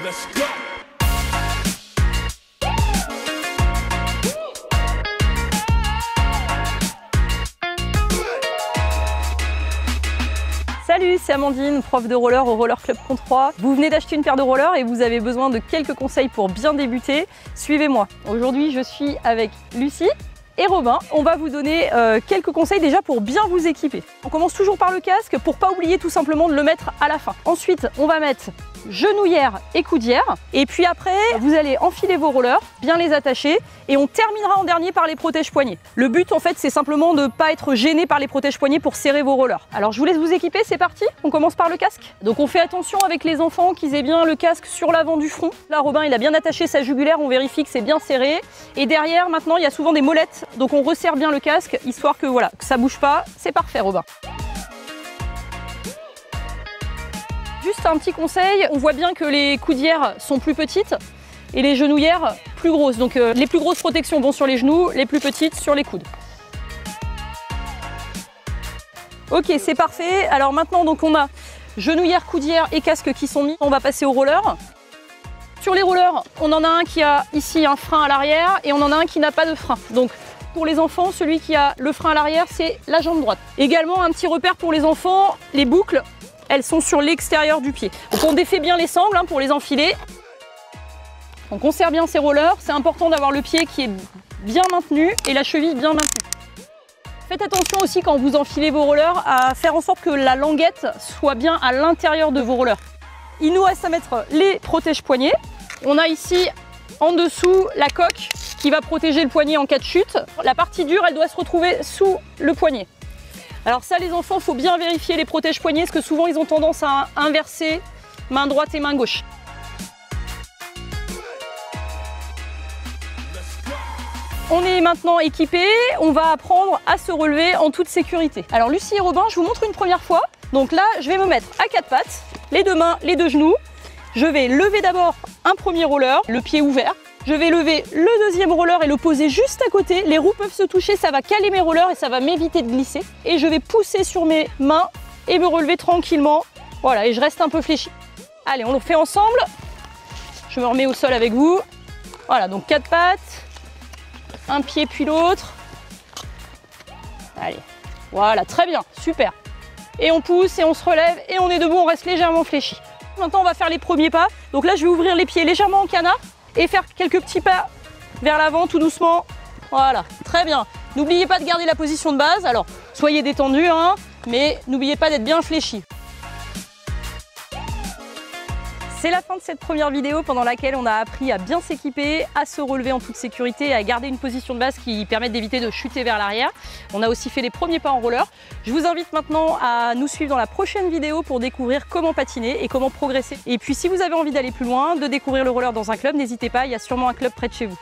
Let's go. Salut, c'est Amandine, prof de roller au Roller Club Comte-Roi. Vous venez d'acheter une paire de rollers et vous avez besoin de quelques conseils pour bien débuter. Suivez-moi. Aujourd'hui, je suis avec Lucie et Robin. On va vous donner quelques conseils déjà pour bien vous équiper. On commence toujours par le casque pour pas oublier tout simplement de le mettre à la fin. Ensuite, on va mettre genouillère et coudière. Et puis après, vous allez enfiler vos rollers, bien les attacher et on terminera en dernier par les protège-poignets. Le but en fait, c'est simplement de ne pas être gêné par les protège-poignets pour serrer vos rollers. Alors je vous laisse vous équiper, c'est parti. On commence par le casque. Donc on fait attention avec les enfants qu'ils aient bien le casque sur l'avant du front. Là, Robin, il a bien attaché sa jugulaire, on vérifie que c'est bien serré. Et derrière, maintenant, il y a souvent des molettes. Donc on resserre bien le casque, histoire que voilà, que ça bouge pas. C'est parfait, Robin. Juste un petit conseil, on voit bien que les coudières sont plus petites et les genouillères plus grosses. Donc les plus grosses protections vont sur les genoux, les plus petites sur les coudes. Ok, c'est parfait. Alors maintenant, donc on a genouillère, coudière et casque qui sont mis. On va passer au roller. Sur les rollers, on en a un qui a ici un frein à l'arrière et on en a un qui n'a pas de frein. Donc pour les enfants, celui qui a le frein à l'arrière, c'est la jambe droite. Également, un petit repère pour les enfants, les boucles. Elles sont sur l'extérieur du pied. Donc on défait bien les sangles pour les enfiler. On conserve bien ces rollers. C'est important d'avoir le pied qui est bien maintenu et la cheville bien maintenue. Faites attention aussi quand vous enfilez vos rollers à faire en sorte que la languette soit bien à l'intérieur de vos rollers. Il nous reste à mettre les protège-poignets. On a ici en dessous la coque qui va protéger le poignet en cas de chute. La partie dure, elle doit se retrouver sous le poignet. Alors ça les enfants, il faut bien vérifier les protège-poignets parce que souvent ils ont tendance à inverser main droite et main gauche. On est maintenant équipés, on va apprendre à se relever en toute sécurité. Alors Lucie et Robin, je vous montre une première fois. Donc là, je vais me mettre à quatre pattes, les deux mains, les deux genoux. Je vais lever d'abord un premier roller, le pied ouvert. Je vais lever le deuxième roller et le poser juste à côté. Les roues peuvent se toucher, ça va caler mes rollers et ça va m'éviter de glisser. Et je vais pousser sur mes mains et me relever tranquillement. Voilà, et je reste un peu fléchi. Allez, on le fait ensemble. Je me remets au sol avec vous. Voilà, donc quatre pattes, un pied puis l'autre. Allez, voilà, très bien, super. Et on pousse et on se relève et on est debout, on reste légèrement fléchi. Maintenant, on va faire les premiers pas. Donc là, je vais ouvrir les pieds légèrement en canard et faire quelques petits pas vers l'avant tout doucement. Voilà, très bien. N'oubliez pas de garder la position de base. Alors, soyez détendus, mais n'oubliez pas d'être bien fléchi. C'est la fin de cette première vidéo pendant laquelle on a appris à bien s'équiper, à se relever en toute sécurité et à garder une position de base qui permet d'éviter de chuter vers l'arrière. On a aussi fait les premiers pas en roller. Je vous invite maintenant à nous suivre dans la prochaine vidéo pour découvrir comment patiner et comment progresser. Et puis si vous avez envie d'aller plus loin, de découvrir le roller dans un club, n'hésitez pas, il y a sûrement un club près de chez vous.